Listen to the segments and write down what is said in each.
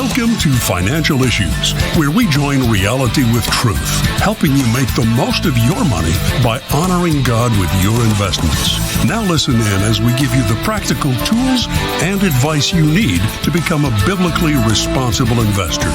Welcome to Financial Issues, where we join reality with truth, helping you make the most of your money by honoring God with your investments. Now listen in as we give you the practical tools and advice you need to become a biblically responsible investor.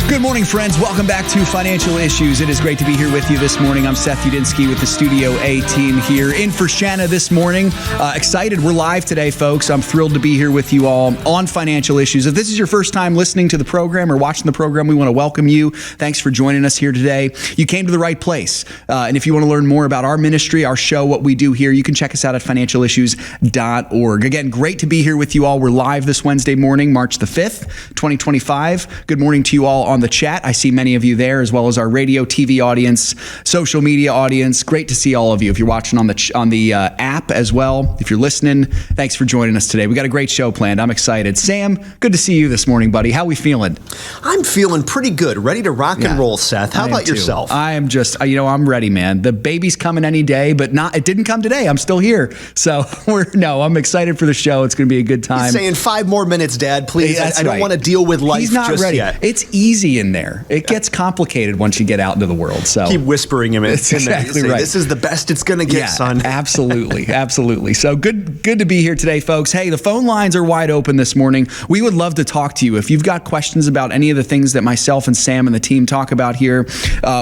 Good morning, friends. Welcome back to Financial Issues. It is great to be here with you this morning. I'm Seth with the Studio A team here in for Shanna this morning. Excited. We're live today, folks. I'm thrilled to be here with you all on Financial Issues. If this is your first time listening to the program or watching the program, we want to welcome you. Thanks for joining us here today. You came to the right place. And if you want to learn more about our ministry, our show, what we do here, you can check us out at financialissues.org. Again, great to be here with you all. We're live this Wednesday morning, March the 5th, 2025. Good morning to you all on the chat. I see many of you there, as well as our radio, TV audience, social media audience. Great to see all of you. If you're watching on the app as well, if you're listening, thanks for joining us today. We got a great show planned. I'm excited. Sam, good to see you this morning, buddy. How we feeling? I'm feeling pretty good. Ready to rock and roll, Seth. How about yourself? I am just, I'm ready, man. The baby's coming any day, but it didn't come today. I'm still here. So I'm excited for the show. It's going to be a good time. He's saying 5 more minutes, Dad, please. I don't want to deal with life just ready yet. It's easy in there. It gets complicated once you get out into the world. So keep whispering him in. That's exactly right. This is the best it's going to get, son. Absolutely. Absolutely. So good to be here today, folks. Hey, the phone lines are wide open this morning. We would love to talk to you. If you've got questions about any of the things that myself and Sam and the team talk about here,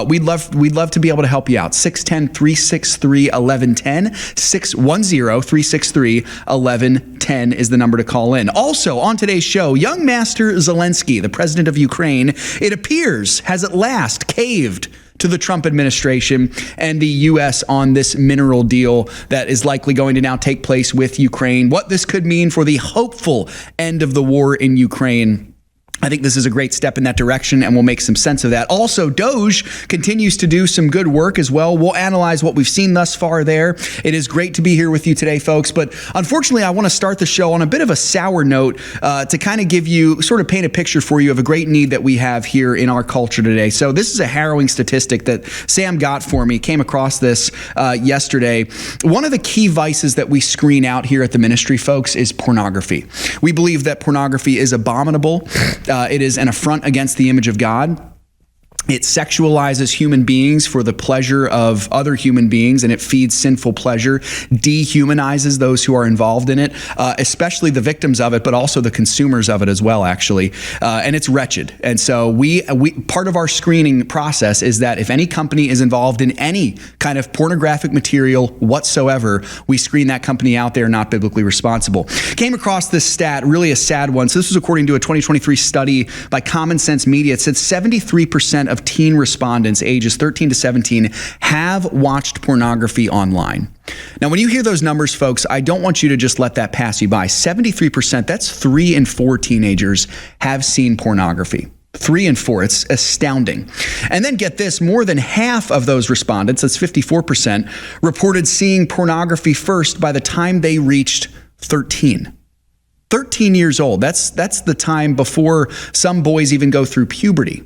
we'd love to be able to help you out. 610-363-1110. 610-363-1110 is the number to call in. Also, on today's show, young Master Zelensky, the president of Ukraine, it appears has at last caved to the Trump administration and the U.S. on this mineral deal that is likely going to now take place with Ukraine. What this could mean for the hopeful end of the war in Ukraine. I think this is a great step in that direction, and we'll make some sense of that. Also, Doge continues to do some good work as well. We'll analyze what we've seen thus far there. It is great to be here with you today, folks. But unfortunately, I want to start the show on a bit of a sour note to kind of paint a picture for you of a great need that we have here in our culture today. So this is a harrowing statistic that Sam got for me. Came across this yesterday. One of the key vices that we screen out here at the ministry, folks, is pornography. We believe that pornography is abominable. It is an affront against the image of God. It sexualizes human beings for the pleasure of other human beings, and it feeds sinful pleasure, dehumanizes those who are involved in it, especially the victims of it, but also the consumers of it as well, actually. And it's wretched. And so we part of our screening process is that if any company is involved in any kind of pornographic material whatsoever, we screen that company out. They're not biblically responsible. Came across this stat, really a sad one. So this was according to a 2023 study by Common Sense Media. It said 73% of teen respondents ages 13 to 17 have watched pornography online. Now, when you hear those numbers, folks, I don't want you to just let that pass you by. 73%, that's 3 in 4 teenagers have seen pornography. 3 in 4, it's astounding. And then get this, more than half of those respondents, that's 54%, reported seeing pornography first by the time they reached 13. 13 years old, that's the time before some boys even go through puberty.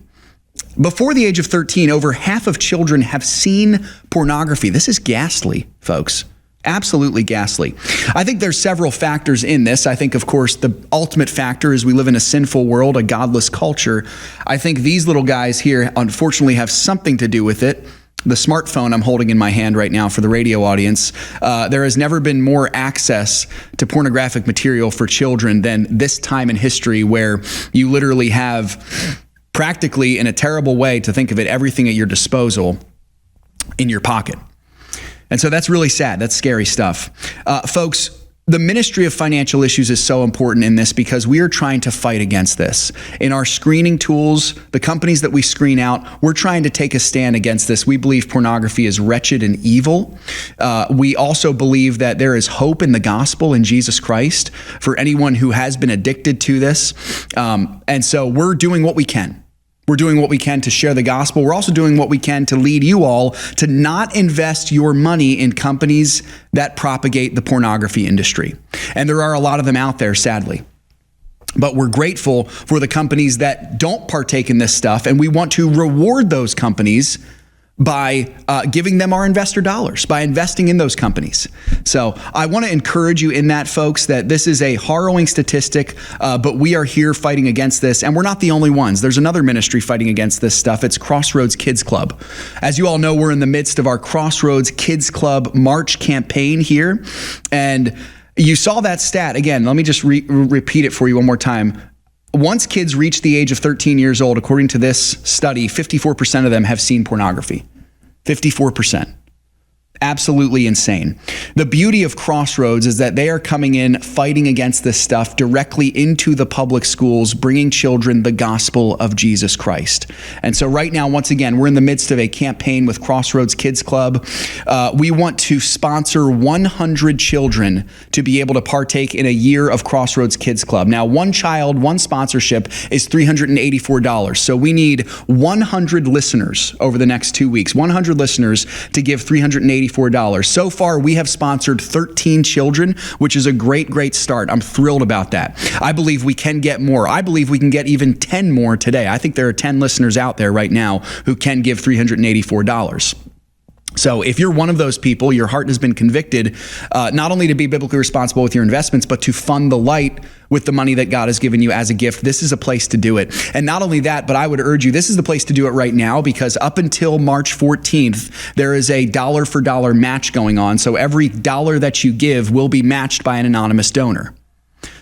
Before the age of 13, over half of children have seen pornography. This is ghastly, folks. Absolutely ghastly. I think there's several factors in this. I think, of course, the ultimate factor is we live in a sinful world, a godless culture. I think these little guys here, unfortunately, have something to do with it. The smartphone I'm holding in my hand right now for the radio audience, there has never been more access to pornographic material for children than this time in history, where you literally have practically, in a terrible way to think of it, everything at your disposal in your pocket. And so that's really sad. That's scary stuff. Folks, the ministry of financial issues is so important in this because we are trying to fight against this. In our screening tools, the companies that we screen out, we're trying to take a stand against this. We believe pornography is wretched and evil. We also believe that there is hope in the gospel in Jesus Christ for anyone who has been addicted to this. And so we're doing what we can. We're doing what we can to share the gospel. We're also doing what we can to lead you all to not invest your money in companies that propagate the pornography industry. And there are a lot of them out there, sadly. But we're grateful for the companies that don't partake in this stuff, and we want to reward those companies by giving them our investor dollars, by investing in those companies. So I want to encourage you in that, folks, that this is a harrowing statistic, but we are here fighting against this, and we're not the only ones. There's another ministry fighting against this stuff. It's Crossroads Kids Club. As you all know, we're in the midst of our Crossroads Kids Club March campaign here, and you saw that stat. Again, let me just repeat it for you one more time. Once kids reach the age of 13 years old, according to this study, 54% of them have seen pornography. 54%. Absolutely insane. The beauty of Crossroads is that they are coming in fighting against this stuff directly into the public schools, bringing children the gospel of Jesus Christ. And so right now, once again, we're in the midst of a campaign with Crossroads Kids Club. We want to sponsor 100 children to be able to partake in a year of Crossroads Kids Club. Now, one child, one sponsorship is $384. So we need 100 listeners over the next 2 weeks, 100 listeners to give $384. So far, we have sponsored 13 children, which is a great, great start. I'm thrilled about that. I believe we can get more. I believe we can get even 10 more today. I think there are 10 listeners out there right now who can give $384. So if you're one of those people, your heart has been convicted, not only to be biblically responsible with your investments, but to fund the light with the money that God has given you as a gift. This is a place to do it. And not only that, but I would urge you, this is the place to do it right now, because up until March 14th, there is a dollar for dollar match going on. So every dollar that you give will be matched by an anonymous donor.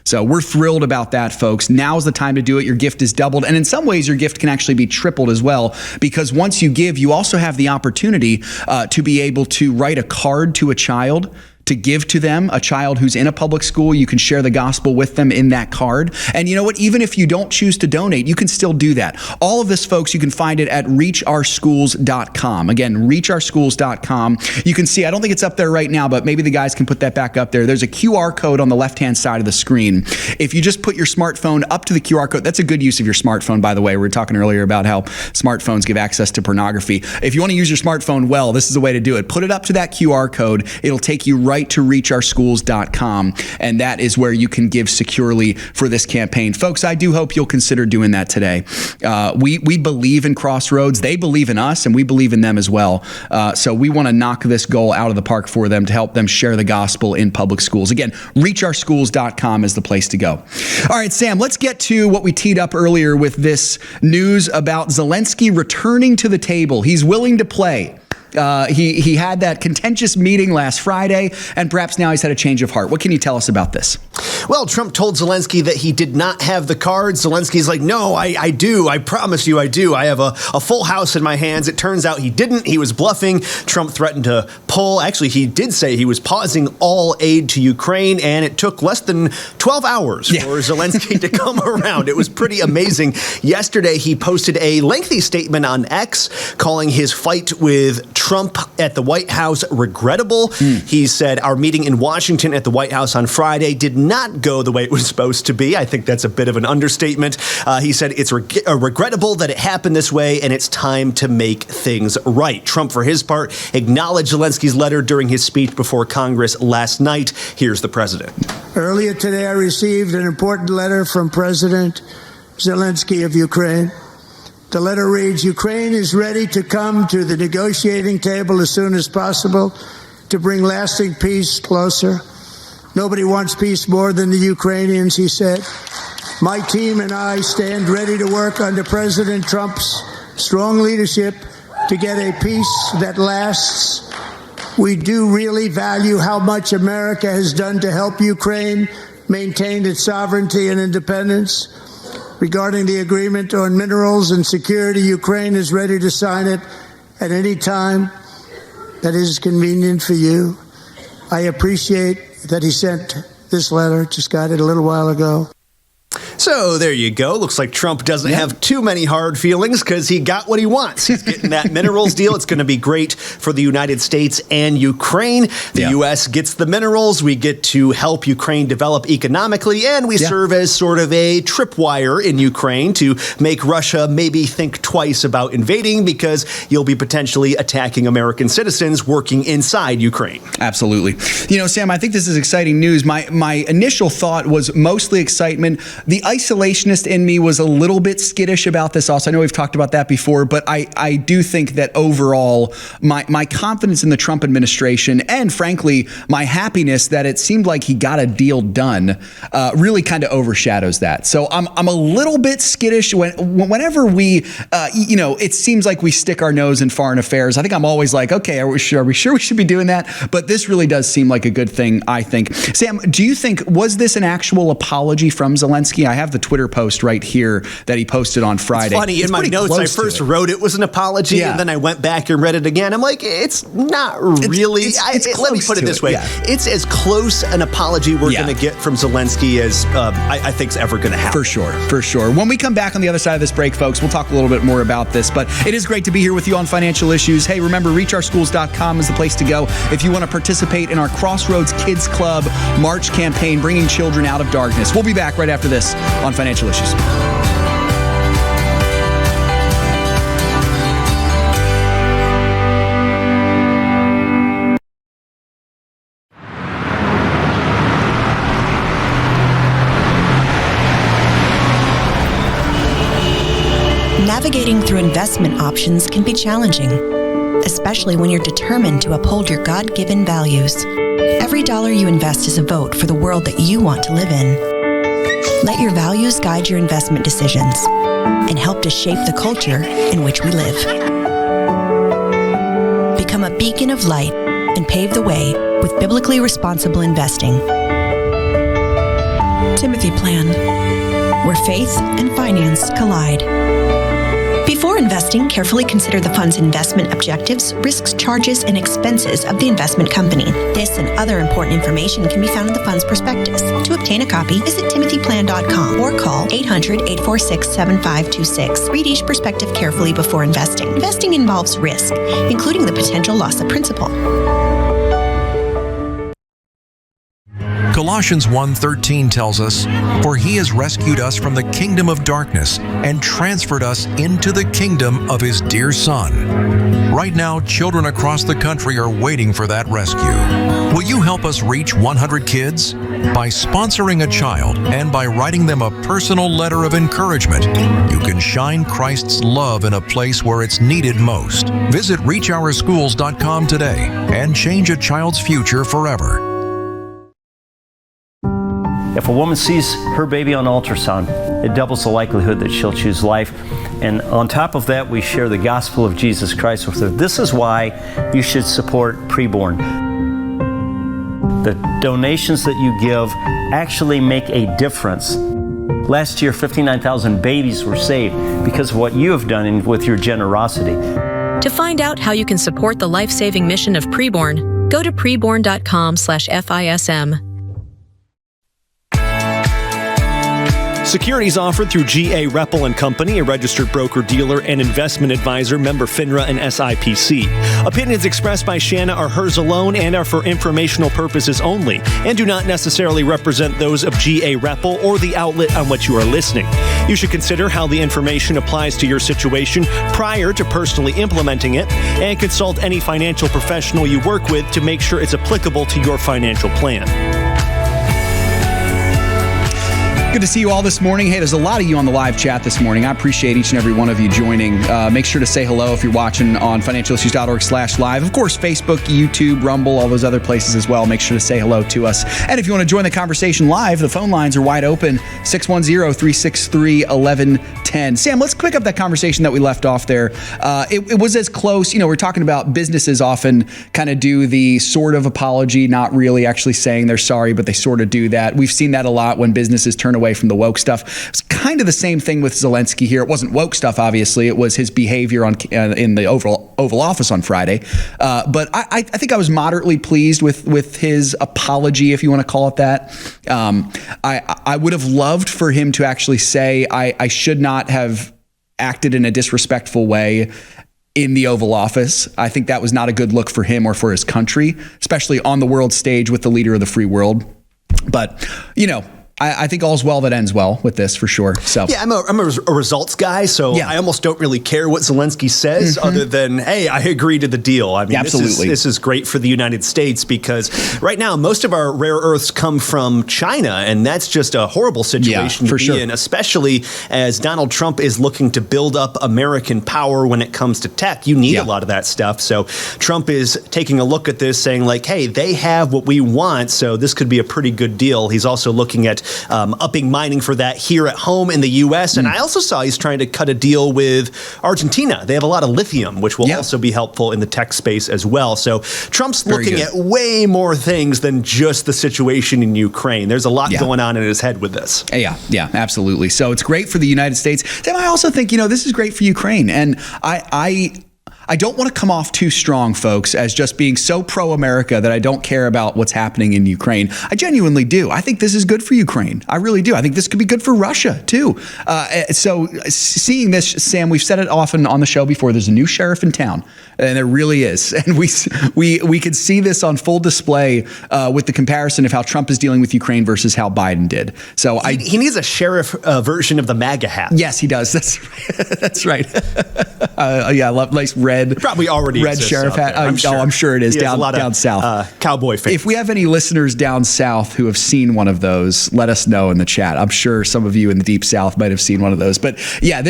So we're thrilled about that, folks. Now's the time to do it. Your gift is doubled. And in some ways, your gift can actually be tripled as well, because once you give, you also have the opportunity to be able to write a card to a child, to give to them, a child who's in a public school. You can share the gospel with them in that card. And you know what? Even if you don't choose to donate, you can still do that. All of this, folks, you can find it at reachourschools.com. Again, reachourschools.com. You can see, I don't think it's up there right now, but maybe the guys can put that back up there. There's a QR code on the left-hand side of the screen. If you just put your smartphone up to the QR code, that's a good use of your smartphone, by the way. We were talking earlier about how smartphones give access to pornography. If you want to use your smartphone well, this is the way to do it. Put it up to that QR code. It'll take you right to reachourschools.com, and that is where you can give securely for this campaign. Folks, I do hope you'll consider doing that today. We believe in Crossroads. They believe in us, and we believe in them as well. So we want to knock this goal out of the park for them to help them share the gospel in public schools. Again, reachourschools.com is the place to go. All right, Sam, let's get to what we teed up earlier with this news about Zelensky returning to the table. He's willing to play. He had that contentious meeting last Friday, and perhaps now he's had a change of heart. What can you tell us about this? Well, Trump told Zelensky that he did not have the cards. Zelensky's like, no, I do. I promise you I do. I have a full house in my hands. It turns out he didn't. He was bluffing. Trump threatened to pull. Actually, he did say he was pausing all aid to Ukraine, and it took less than 12 hours for Zelensky to come around. It was pretty amazing. Yesterday, he posted a lengthy statement on X calling his fight with Trump at the White House regrettable. He said, our meeting in Washington at the White House on Friday did not go the way it was supposed to be. I think that's a bit of an understatement. He said it's regrettable that it happened this way, and it's time to make things right. Trump, for his part, acknowledged Zelensky's letter during his speech before Congress last night. Here's the president. Earlier today, I received an important letter from President Zelensky of Ukraine. The letter reads, Ukraine is ready to come to the negotiating table as soon as possible to bring lasting peace closer. Nobody wants peace more than the Ukrainians, he said. My team and I stand ready to work under President Trump's strong leadership to get a peace that lasts. We do really value how much America has done to help Ukraine maintain its sovereignty and independence. Regarding the agreement on minerals and security, Ukraine is ready to sign it at any time that is convenient for you. I appreciate that he sent this letter. Just got it a little while ago. So there you go. Looks like Trump doesn't have too many hard feelings because he got what he wants. He's getting that minerals deal. It's going to be great for the United States and Ukraine. The U.S. gets the minerals. We get to help Ukraine develop economically, and we serve as sort of a tripwire in Ukraine to make Russia maybe think twice about invading, because you'll be potentially attacking American citizens working inside Ukraine. Absolutely. You know, Sam, I think this is exciting news. My initial thought was mostly excitement. The isolationist in me was a little bit skittish about this also. I know we've talked about that before, but I do think that overall my confidence in the Trump administration and frankly my happiness that it seemed like he got a deal done really kind of overshadows that. So I'm a little bit skittish whenever we it seems like we stick our nose in foreign affairs. I think I'm always like, okay, are we sure we should be doing that? But this really does seem like a good thing, I think. Sam, do you think, was this an actual apology from Zelensky? I have the Twitter post right here that he posted on Friday. It's funny, in my notes, I first wrote it was an apology, and then I went back and read it again. I'm like, it's not really. Let me put it this way. Yeah. It's as close an apology we're going to get from Zelensky as I think's ever going to happen. For sure. When we come back on the other side of this break, folks, we'll talk a little bit more about this. But it is great to be here with you on Financial Issues. Hey, remember, reachourschools.com is the place to go if you want to participate in our Crossroads Kids Club March campaign, bringing children out of darkness. We'll be back right after this on Financial Issues. Navigating through investment options can be challenging, especially when you're determined to uphold your God-given values. Every dollar you invest is a vote for the world that you want to live in. Let your values guide your investment decisions and help to shape the culture in which we live. Become a beacon of light and pave the way with biblically responsible investing. Timothy Plan, where faith and finance collide. Before investing, carefully consider the fund's investment objectives, risks, charges, and expenses of the investment company. This and other important information can be found in the fund's prospectus. To obtain a copy, visit timothyplan.com or call 800-846-7526. Read each prospectus carefully before investing. Investing involves risk, including the potential loss of principal. Colossians 1:13 tells us, "For he has rescued us from the kingdom of darkness and transferred us into the kingdom of his dear Son." Right now, children across the country are waiting for that rescue. Will you help us reach 100 kids? By sponsoring a child and by writing them a personal letter of encouragement, you can shine Christ's love in a place where it's needed most. Visit reachOurSchools.com today and change a child's future forever. If a woman sees her baby on ultrasound, it doubles the likelihood that she'll choose life. And on top of that, we share the gospel of Jesus Christ with her. This is why you should support preborn. The donations that you give actually make a difference. Last year, 59,000 babies were saved because of what you have done and with your generosity. To find out how you can support the life-saving mission of preborn, go to preborn.com/FISM. Securities offered through G.A. Reppel & Company, a registered broker-dealer and investment advisor, member FINRA and SIPC. Opinions expressed by Shanna are hers alone and are for informational purposes only and do not necessarily represent those of G.A. Reppel or the outlet on which you are listening. You should consider how the information applies to your situation prior to personally implementing it and consult any financial professional you work with to make sure it's applicable to your financial plan. Good to see you all this morning. Hey, there's a lot of you on the live chat this morning. I appreciate each and every one of you joining. Make sure to say hello if you're watching on financialissues.org/live. Of course, Facebook, YouTube, Rumble, all those other places as well. Make sure to say hello to us. And if you want to join the conversation live, the phone lines are wide open, 610-363-1110. Sam, let's pick up that conversation that we left off there. It was as close, we're talking about businesses often kind of do the sort of apology, not really actually saying they're sorry, but they sort of do that. We've seen that a lot when businesses turn away from the woke stuff. It's kind of the same thing with Zelensky here. It wasn't woke stuff, obviously. It was his behavior in the Oval Office on Friday. But I think I was moderately pleased with his apology, if you want to call it that. I would have loved for him to actually say, I should not have acted in a disrespectful way in the Oval Office. I think that was not a good look for him or for his country, especially on the world stage with the leader of the free world. But, I think all's well that ends well with this for sure. So yeah, I'm a results guy, so yeah. I almost don't really care what Zelensky says, other than, hey, I agree to the deal. I mean, absolutely. This is great for the United States, because right now most of our rare earths come from China, and that's just a horrible situation to be in, especially as Donald Trump is looking to build up American power when it comes to tech. You need a lot of that stuff. So Trump is taking a look at this, saying like, hey, they have what we want, so this could be a pretty good deal. He's also looking at upping mining for that here at home in the U.S. And I also saw he's trying to cut a deal with Argentina. They have a lot of lithium, which will also be helpful in the tech space as well. So Trump's looking at way more things than just the situation in Ukraine. There's a lot going on in his head with this. Yeah, absolutely. So it's great for the United States. Then I also think, this is great for Ukraine. And I don't want to come off too strong, folks, as just being so pro-America that I don't care about what's happening in Ukraine. I genuinely do. I think this is good for Ukraine. I really do. I think this could be good for Russia, too. So seeing this, Sam, we've said it often on the show before, there's a new sheriff in town, and there really is. And we could see this on full display with the comparison of how Trump is dealing with Ukraine versus how Biden did. So he needs a sheriff version of the MAGA hat. Yes, he does. That's right. I love nice red. Probably already red sheriff hat. I'm sure it is down south. Cowboy fans. If we have any listeners down south who have seen one of those, let us know in the chat. I'm sure some of you in the deep south might have seen one of those. But yeah,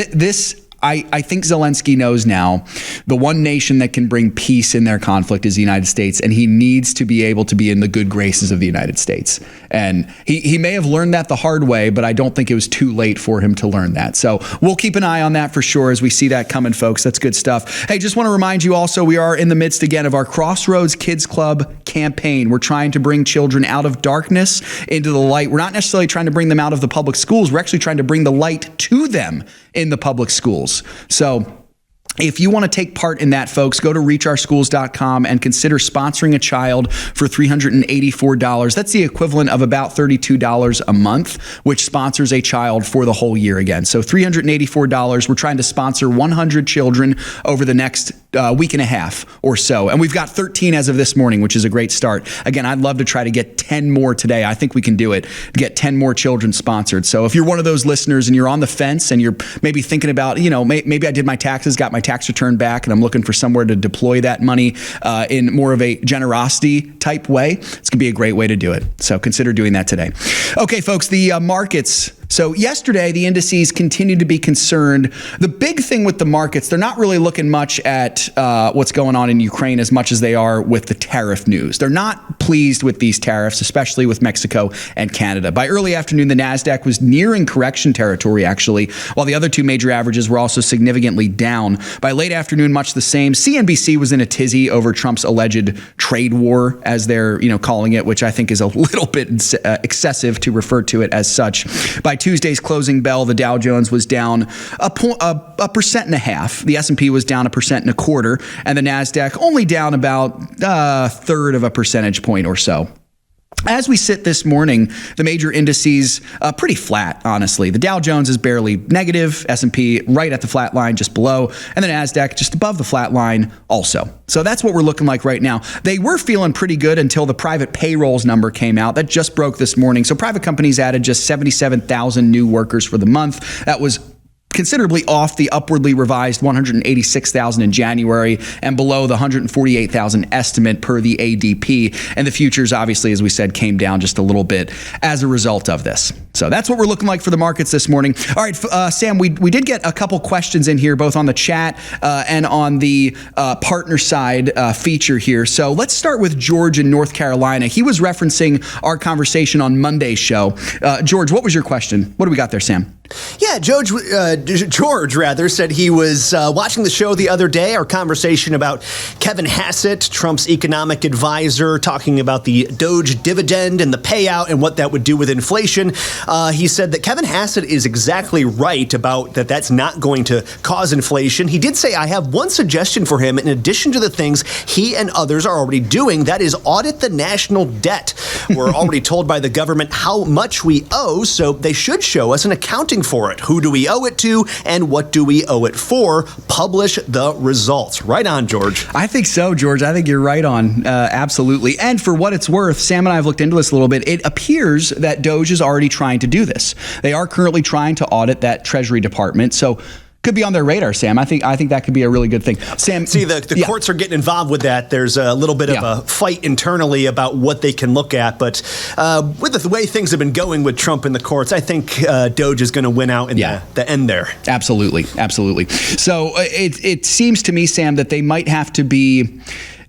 I think Zelensky knows now the one nation that can bring peace in their conflict is the United States, and he needs to be able to be in the good graces of the United States. And he may have learned that the hard way, but I don't think it was too late for him to learn that. So we'll keep an eye on that for sure as we see that coming, folks. That's good stuff. Hey, just want to remind you also, we are in the midst again of our Crossroads Kids Club campaign. We're trying to bring children out of darkness into the light. We're not necessarily trying to bring them out of the public schools. We're actually trying to bring the light to them in the public schools. So if you want to take part in that, folks, go to reachourschools.com and consider sponsoring a child for $384. That's the equivalent of about $32 a month, which sponsors a child for the whole year again. So $384. We're trying to sponsor 100 children over the next week and a half or so. And we've got 13 as of this morning, which is a great start. Again, I'd love to try to get 10 more today. I think we can do it, get 10 more children sponsored. So if you're one of those listeners and you're on the fence and you're maybe thinking about, maybe I did my taxes, got my tax return back, and I'm looking for somewhere to deploy that money in more of a generosity type way, it's going to be a great way to do it. So consider doing that today. Okay, folks, the markets. So yesterday, the indices continued to be concerned. The big thing with the markets, they're not really looking much at what's going on in Ukraine as much as they are with the tariff news. They're not pleased with these tariffs, especially with Mexico and Canada. By early afternoon, the NASDAQ was nearing correction territory, actually, while the other two major averages were also significantly down. By late afternoon, much the same. CNBC was in a tizzy over Trump's alleged trade war, as they're calling it, which I think is a little bit excessive to refer to it as such. By Tuesday's closing bell, the Dow Jones was down a 1.5%. The S&P was down 1.25%, and the NASDAQ only down about a third of a percentage point or so. As we sit this morning, the major indices pretty flat, honestly. The Dow Jones is barely negative, S&P right at the flat line, just below, and the NASDAQ just above the flat line also. So that's what we're looking like right now. They were feeling pretty good until the private payrolls number came out. That just broke this morning. So private companies added just 77,000 new workers for the month. That was considerably off the upwardly revised 186,000 in January and below the 148,000 estimate per the ADP. And the futures, obviously, as we said, came down just a little bit as a result of this. So that's what we're looking like for the markets this morning. All right, Sam, we did get a couple questions in here, both on the chat and on the partner side feature here. So let's start with George in North Carolina. He was referencing our conversation on Monday's show. George, what was your question? What do we got there, Sam? Yeah, George said he was watching the show the other day, our conversation about Kevin Hassett, Trump's economic advisor, talking about the Doge dividend and the payout and what that would do with inflation. He said that Kevin Hassett is exactly right about that's not going to cause inflation. He did say, I have one suggestion for him in addition to the things he and others are already doing, that is audit the national debt. We're already told by the government how much we owe, so they should show us an accounting accounting for it? Who do we owe it to, and what do we owe it for? Publish the results. Right on, George. I think so, George. I think you're right on. Absolutely. And for what it's worth, Sam and I have looked into this a little bit. It appears that Doge is already trying to do this. They are currently trying to audit that Treasury Department. So could be on their radar, Sam. I think that could be a really good thing. Sam, see, the courts are getting involved with that. There's a little bit of a fight internally about what they can look at. But with the way things have been going with Trump in the courts, I think Doge is going to win out in the end there. Absolutely. So it seems to me, Sam, that they might have to be.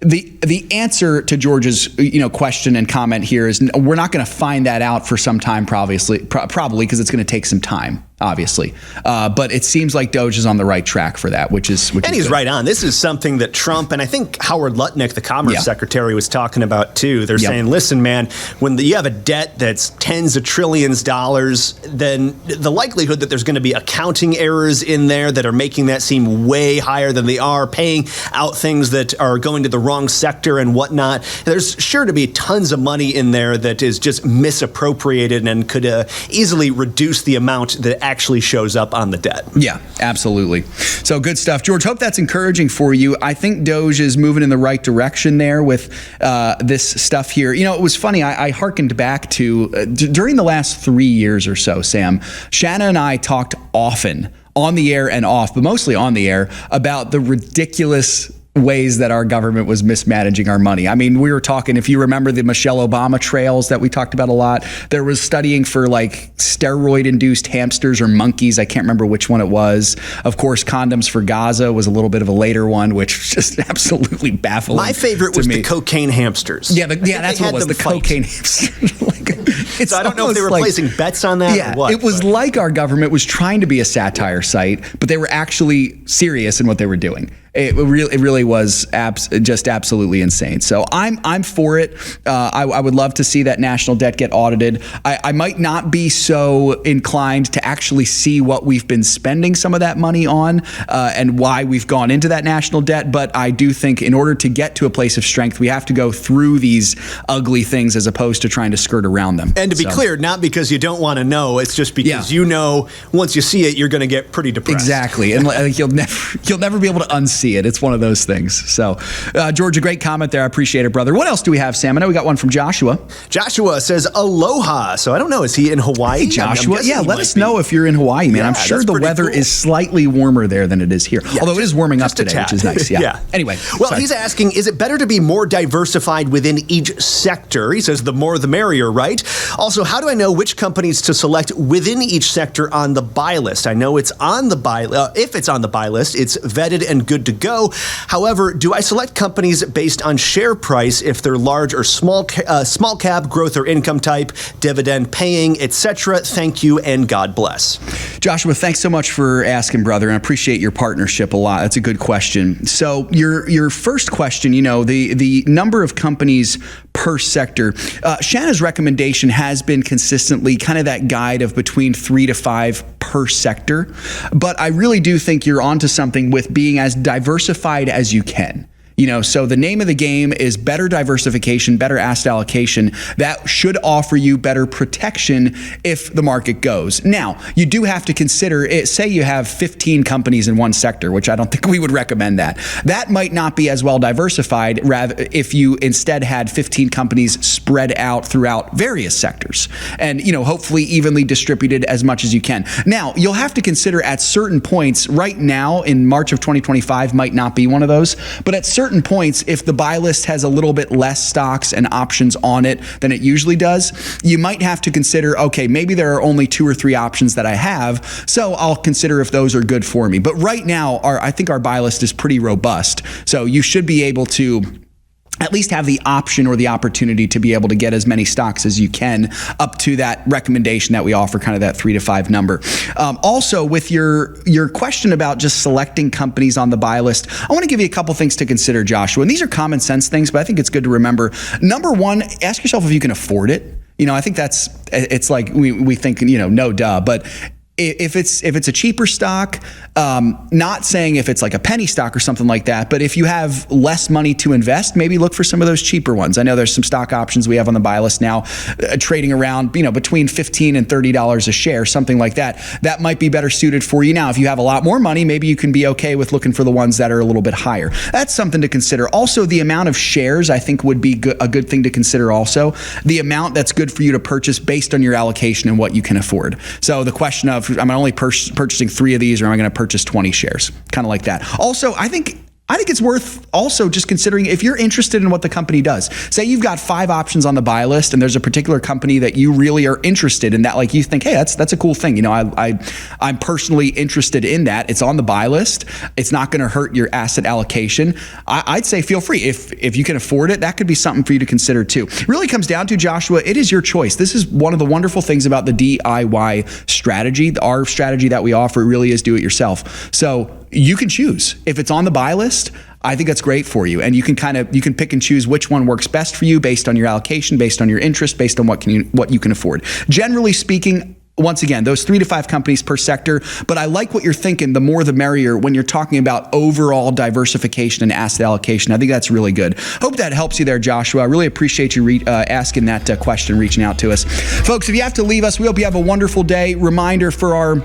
The answer to George's question and comment here is we're not going to find that out for some time, probably because it's going to take some time, obviously. But it seems like Doge is on the right track for that, which is he's good. right on. This is something that Trump and I think Haugaard Lutnick, the Commerce Secretary, was talking about too. They're saying, listen, man, when you have a debt that's tens of trillions of dollars, then the likelihood that there's going to be accounting errors in there that are making that seem way higher than they are, paying out things that are going to the wrong sector and whatnot. There's sure to be tons of money in there that is just misappropriated and could easily reduce the amount that actually shows up on the debt. Yeah, absolutely. So good stuff. George, hope that's encouraging for you. I think Doge is moving in the right direction there with this stuff here. It was funny. I hearkened back to during the last 3 years or so, Sam, Shanna and I talked often on the air and off, but mostly on the air, about the ridiculous ways that our government was mismanaging our money. I mean, we were talking, if you remember the Michelle Obama trails that we talked about a lot, there was studying for like steroid-induced hamsters or monkeys. I can't remember which one it was. Of course, condoms for Gaza was a little bit of a later one, which was just absolutely baffling. My favorite was the cocaine hamsters. Yeah, that's what it was, the cocaine hamsters. So I don't know if they were placing bets on that or what. It was like our government was trying to be a satire site, but they were actually serious in what they were doing. It really was just absolutely insane. So I'm for it. I would love to see that national debt get audited. I might not be so inclined to actually see what we've been spending some of that money on and why we've gone into that national debt. But I do think in order to get to a place of strength, we have to go through these ugly things as opposed to trying to skirt around them. And to be clear, not because you don't want to know, it's just because once you see it, you're going to get pretty depressed. Exactly. And you'll never be able to unsee it. It's one of those things. So, George, a great comment there. I appreciate it, brother. What else do we have, Sam? I know we got one from Joshua. Joshua says, aloha. So I don't know. Is he in Hawaii? Hey, Joshua. Let us know if you're in Hawaii, man. I'm sure the weather is slightly warmer there than it is here. Although it is warming up today, which is nice. Yeah. Anyway. Well, he's asking, is it better to be more diversified within each sector? He says the more the merrier, right? Also, how do I know which companies to select within each sector on the buy list? I know it's on the buy if it's on the buy list, it's vetted and good to go. However, do I select companies based on share price if they're large or small cap, growth or income type, dividend paying, etc.? Thank you and God bless. Joshua, thanks so much for asking, brother, and I appreciate your partnership a lot. That's a good question. So your first question, the number of companies per sector, Shanna's recommendation has been consistently kind of that guide of between 3 to 5 per sector. But I really do think you're onto something with being as diversified as you can. So the name of the game is better diversification, better asset allocation. That should offer you better protection if the market goes. Now, you do have to consider it. Say you have 15 companies in one sector, which I don't think we would recommend that. That might not be as well diversified rather if you instead had 15 companies spread out throughout various sectors and, hopefully evenly distributed as much as you can. Now, you'll have to consider at certain points right now in March of 2025 might not be one of those, but at certain points, if the buy list has a little bit less stocks and options on it than it usually does, you might have to consider, okay, maybe there are only 2 or 3 options that I have, so I'll consider if those are good for me. But right now, I think our buy list is pretty robust, so you should be able to at least have the option or the opportunity to be able to get as many stocks as you can up to that recommendation that we offer, kind of that 3 to 5 number. Also, with your question about just selecting companies on the buy list, I want to give you a couple things to consider, Joshua. And these are common sense things, but I think it's good to remember. Number one, ask yourself if you can afford it. I think it's like we think, no duh, but if it's a cheaper stock, not saying if it's like a penny stock or something like that, but if you have less money to invest, maybe look for some of those cheaper ones. I know there's some stock options we have on the buy list now, trading around, between $15 and $30 a share, something like that. That might be better suited for you. Now, if you have a lot more money, maybe you can be okay with looking for the ones that are a little bit higher. That's something to consider. Also, the amount of shares, I think, would be a good thing to consider also. The amount that's good for you to purchase based on your allocation and what you can afford. So the question of, am I only purchasing 3 of these, or am I going to purchase 20 shares? Kind of like that. Also, I think it's worth also just considering if you're interested in what the company does. Say you've got 5 options on the buy list and there's a particular company that you really are interested in, that like you think, hey, that's a cool thing. I'm personally interested in that. It's on the buy list. It's not going to hurt your asset allocation. I'd say feel free. If you can afford it, that could be something for you to consider too. It really comes down to, Joshua, it is your choice. This is one of the wonderful things about the DIY strategy. Our strategy that we offer really is do it yourself. So you can choose. If it's on the buy list, I think that's great for you. And you can pick and choose which one works best for you based on your allocation, based on your interest, based on what you can afford. Generally speaking, once again, those 3 to 5 companies per sector. But I like what you're thinking, the more the merrier, when you're talking about overall diversification and asset allocation. I think that's really good. Hope that helps you there, Joshua. I really appreciate you asking that question, reaching out to us. Folks, if you have to leave us, we hope you have a wonderful day. Reminder for our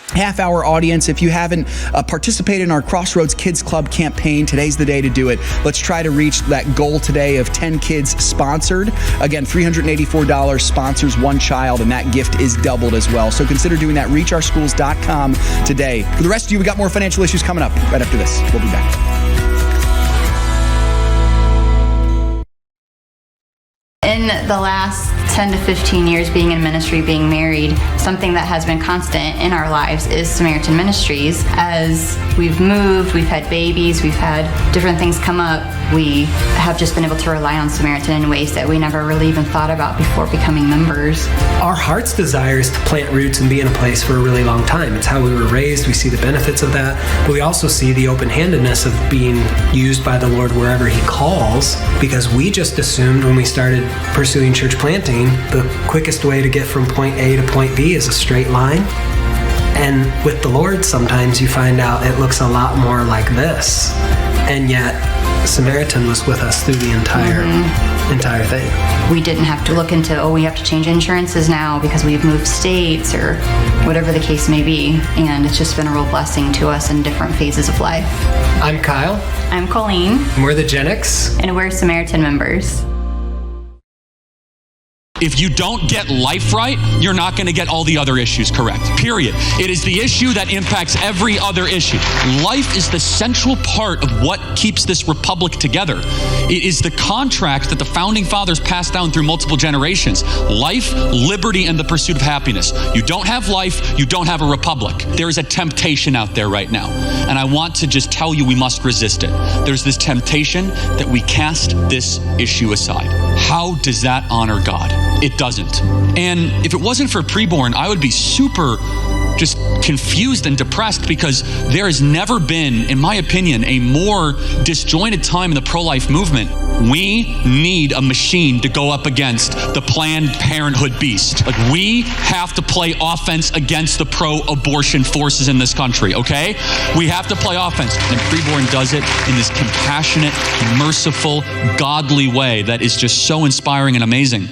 half-hour audience, if you haven't participated in our Crossroads Kids Club campaign, today's the day to do it. Let's try to reach that goal today of 10 kids sponsored. Again, $384 sponsors 1 child, and that gift is doubled as well. So consider doing that. ReachOurSchools.com today. For the rest of you, we got more financial issues coming up right after this. We'll be back. In the last 10 to 15 years being in ministry, being married, something that has been constant in our lives is Samaritan Ministries. As we've moved, we've had babies, we've had different things come up, we have just been able to rely on Samaritan in ways that we never really even thought about before becoming members. Our heart's desire is to plant roots and be in a place for a really long time. It's how we were raised. We see the benefits of that, but we also see the open-handedness of being used by the Lord wherever He calls, because we just assumed when we started pursuing church planting, the quickest way to get from point A to point B is a straight line. And with the Lord, sometimes you find out it looks a lot more like this. And yet, Samaritan was with us through the entire thing. We didn't have to look into, we have to change insurances now because we've moved states or whatever the case may be. And it's just been a real blessing to us in different phases of life. I'm Kyle. I'm Colleen. We're the Gen X. And we're Samaritan members. If you don't get life right, you're not going to get all the other issues correct, period. It is the issue that impacts every other issue. Life is the central part of what keeps this republic together. It is the contract that the founding fathers passed down through multiple generations. Life, liberty, and the pursuit of happiness. You don't have life, you don't have a republic. There is a temptation out there right now. And I want to just tell you we must resist it. There's this temptation that we cast this issue aside. How does that honor God? It doesn't. And if it wasn't for preborn, I would be super just confused and depressed, because there has never been, in my opinion, a more disjointed time in the pro-life movement. We need a machine to go up against the Planned Parenthood beast. Like, we have to play offense against the pro-abortion forces in this country, okay? We have to play offense. And preborn does it in this compassionate, merciful, godly way that is just so inspiring and amazing.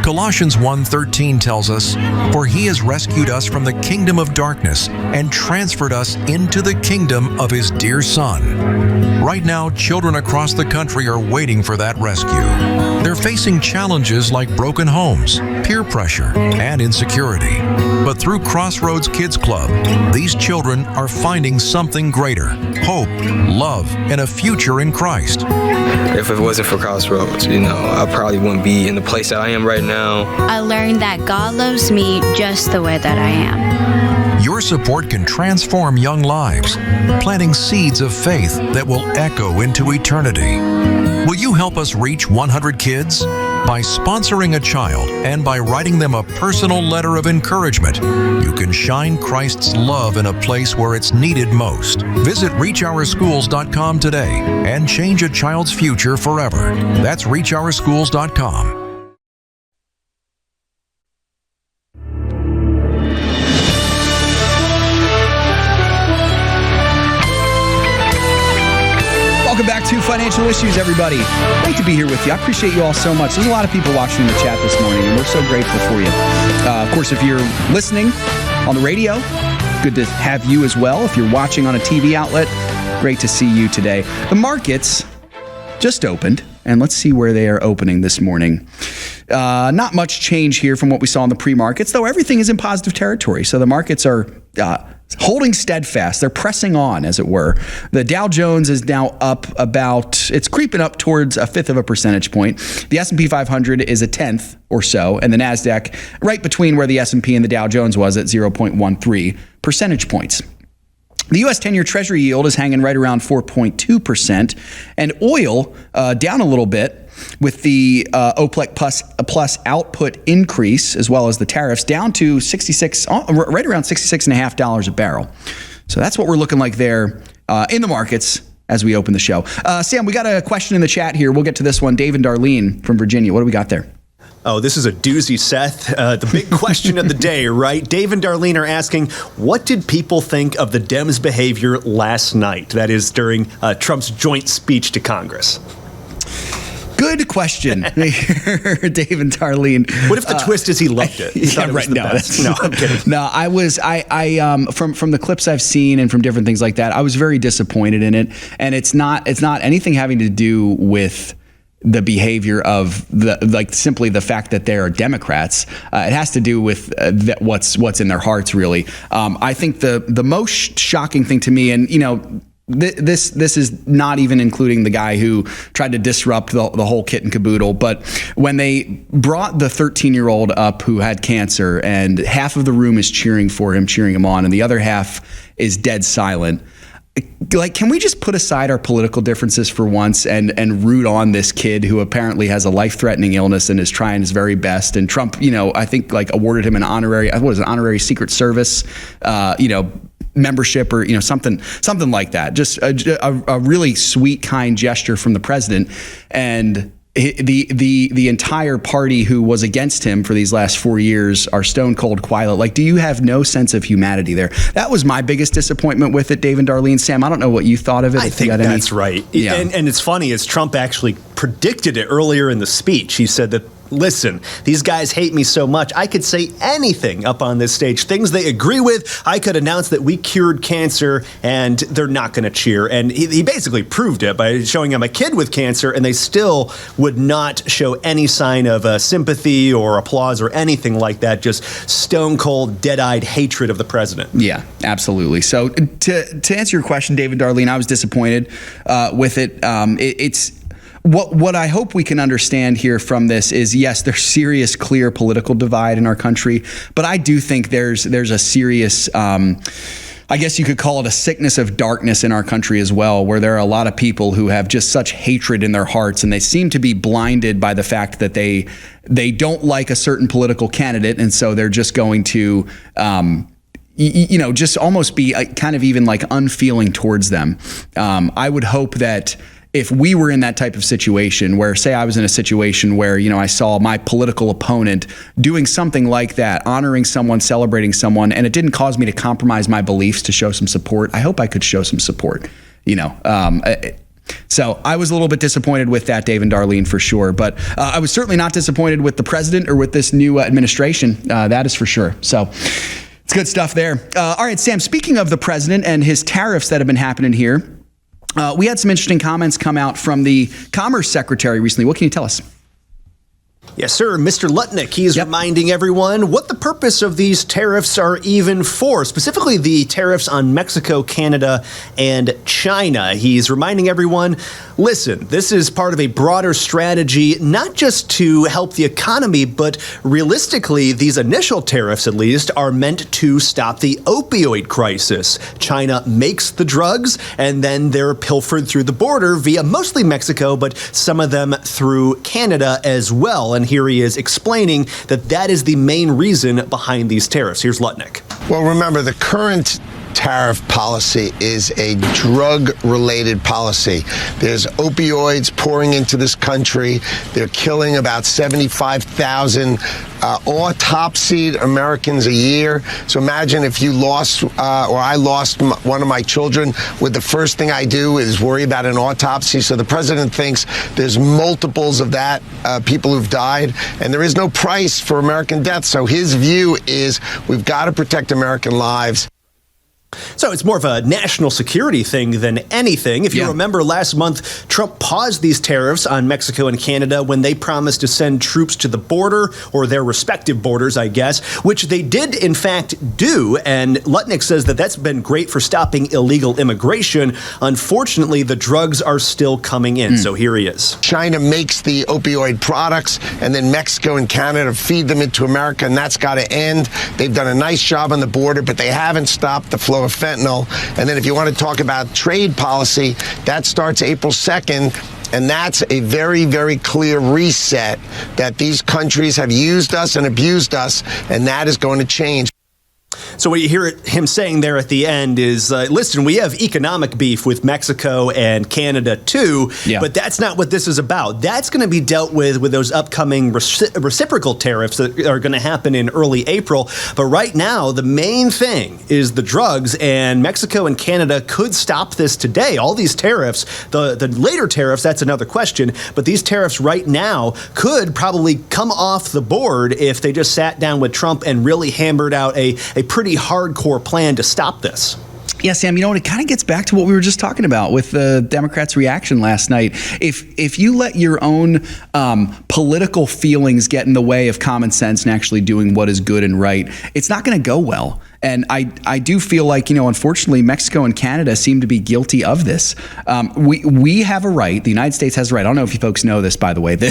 Colossians 1:13 tells us, "For He has rescued us from the kingdom of darkness and transferred us into the kingdom of His dear Son." Right now, children across the country are waiting for that rescue. They're facing challenges like broken homes, peer pressure, and insecurity. But through Crossroads Kids Club, these children are finding something greater: hope, love, and a future in Christ. If it wasn't for Crossroads, I probably wouldn't be in the place that I am right now. I learned that God loves me just the way that I am. Your support can transform young lives, planting seeds of faith that will echo into eternity. Will you help us reach 100 kids? By sponsoring a child and by writing them a personal letter of encouragement, you can shine Christ's love in a place where it's needed most. Visit ReachOurSchools.com today and change a child's future forever. That's ReachOurSchools.com. Financial Issues, everybody. Great to be here with you. I appreciate you all so much. There's a lot of people watching in the chat this morning, and we're so grateful for you. Of course, if you're listening on the radio, good to have you as well. If you're watching on a TV outlet, great to see you today. The markets just opened, and let's see where they are opening this morning. Not much change here from what we saw in the pre-markets, though everything is in positive territory. So the markets are holding steadfast. They're pressing on, as it were. The Dow Jones is now up it's creeping up towards 1/5 of a percentage point. The S&P 500 is 1/10 or so, and the NASDAQ right between where the S&P and the Dow Jones was at 0.13 percentage points. The U.S. 10-year Treasury yield is hanging right around 4.2%, and oil down a little bit with the OPEC plus output increase, as well as the tariffs, down to right around $66.50 a barrel. So that's what we're looking like there in the markets as we open the show. Sam, we got a question in the chat here. We'll get to this one. Dave and Darlene from Virginia. What do we got there? Oh, this is a doozy, Seth. The big question of the day, right? Dave and Darlene are asking, what did people think of the Dems' behavior last night? That is, during Trump's joint speech to Congress. Good question, Dave and Darlene. What if the twist is he loved it? He thought it was the best. No, I'm kidding. No, from the clips I've seen and from different things like that, I was very disappointed in it. And it's not anything having to do with the behavior of simply the fact that they are Democrats. It has to do with what's in their hearts, really. I think the most shocking thing to me, and this is not even including the guy who tried to disrupt the whole kit and caboodle, but when they brought the 13-year-old up who had cancer, and half of the room is cheering for him, cheering him on, and the other half is dead silent. Like, can we just put aside our political differences for once and root on this kid who apparently has a life-threatening illness and is trying his very best? And Trump, I think awarded him an honorary Secret Service, membership or something like that. Just a really sweet, kind gesture from the president. And the entire party who was against him for these last 4 years are stone cold quiet. Like, do you have no sense of humanity there? That was my biggest disappointment with it, Dave and Darlene. Sam, I don't know what you thought of it. I think that's right. Yeah. And it's funny, as Trump actually predicted it earlier in the speech. He said that, listen, these guys hate me so much, I could say anything up on this stage, things they agree with. I could announce that we cured cancer, and they're not going to cheer. And he basically proved it by showing him a kid with cancer, and they still would not show any sign of sympathy or applause or anything like that. Just stone cold, dead-eyed hatred of the president. Yeah, absolutely. So to answer your question, David, Darlene, I was disappointed with it. It's What I hope we can understand here from this is, yes, there's serious, clear political divide in our country, but I do think there's a serious, I guess you could call it a sickness of darkness in our country as well, where there are a lot of people who have just such hatred in their hearts, and they seem to be blinded by the fact that they don't like a certain political candidate, and so they're just going to just almost be kind of even like unfeeling towards them. I would hope that if we were in that type of situation where, say I was in a situation where, I saw my political opponent doing something like that, honoring someone, celebrating someone, and it didn't cause me to compromise my beliefs to show some support, I hope I could show some support, So I was a little bit disappointed with that, Dave and Darlene, for sure. But I was certainly not disappointed with the president or with this new administration. That is for sure. So it's good stuff there. All right, Sam, speaking of the president and his tariffs that have been happening here, we had some interesting comments come out from the Commerce Secretary recently. What can you tell us? Yes, sir. Mr. Lutnick, he is reminding everyone what the purpose of these tariffs are even for, specifically the tariffs on Mexico, Canada, and China. He's reminding everyone, listen, this is part of a broader strategy, not just to help the economy, but realistically, these initial tariffs, at least, are meant to stop the opioid crisis. China makes the drugs, and then they're pilfered through the border via mostly Mexico, but some of them through Canada as well. And here he is explaining that is the main reason behind these tariffs. Here's Lutnick. Well, remember, the current tariff policy is a drug-related policy. There's opioids pouring into this country. They're killing about 75,000 autopsied Americans a year. So imagine if you lost, or I lost one of my children, would the first thing I do is worry about an autopsy? So the president thinks there's multiples of that, people who've died, and there is no price for American death. So his view is we've got to protect American lives. So it's more of a national security thing than anything. If you remember last month, Trump paused these tariffs on Mexico and Canada when they promised to send troops to the border, or their respective borders, I guess, which they did in fact do. And Lutnick says that that's been great for stopping illegal immigration. Unfortunately, the drugs are still coming in. So here he is. China makes the opioid products, and then Mexico and Canada feed them into America, and that's got to end. They've done a nice job on the border, but they haven't stopped the flow of fentanyl. And then if you want to talk about trade policy, that starts April 2nd. And that's a very, very clear reset that these countries have used us and abused us, and that is going to change. So what you hear him saying there at the end is, listen, we have economic beef with Mexico and Canada too, but that's not what this is about. That's going to be dealt with those upcoming reciprocal tariffs that are going to happen in early April. But right now, the main thing is the drugs, and Mexico and Canada could stop this today. All these tariffs, the later tariffs, that's another question, but these tariffs right now could probably come off the board if they just sat down with Trump and really hammered out a pretty hardcore plan to stop this. Yeah, Sam, you know what? It kind of gets back to what we were just talking about with the Democrats' reaction last night. If you let your own political feelings get in the way of common sense and actually doing what is good and right, it's not going to go well. And I do feel like, unfortunately, Mexico and Canada seem to be guilty of this. We have a right. The United States has a right. I don't know if you folks know this, by the way. The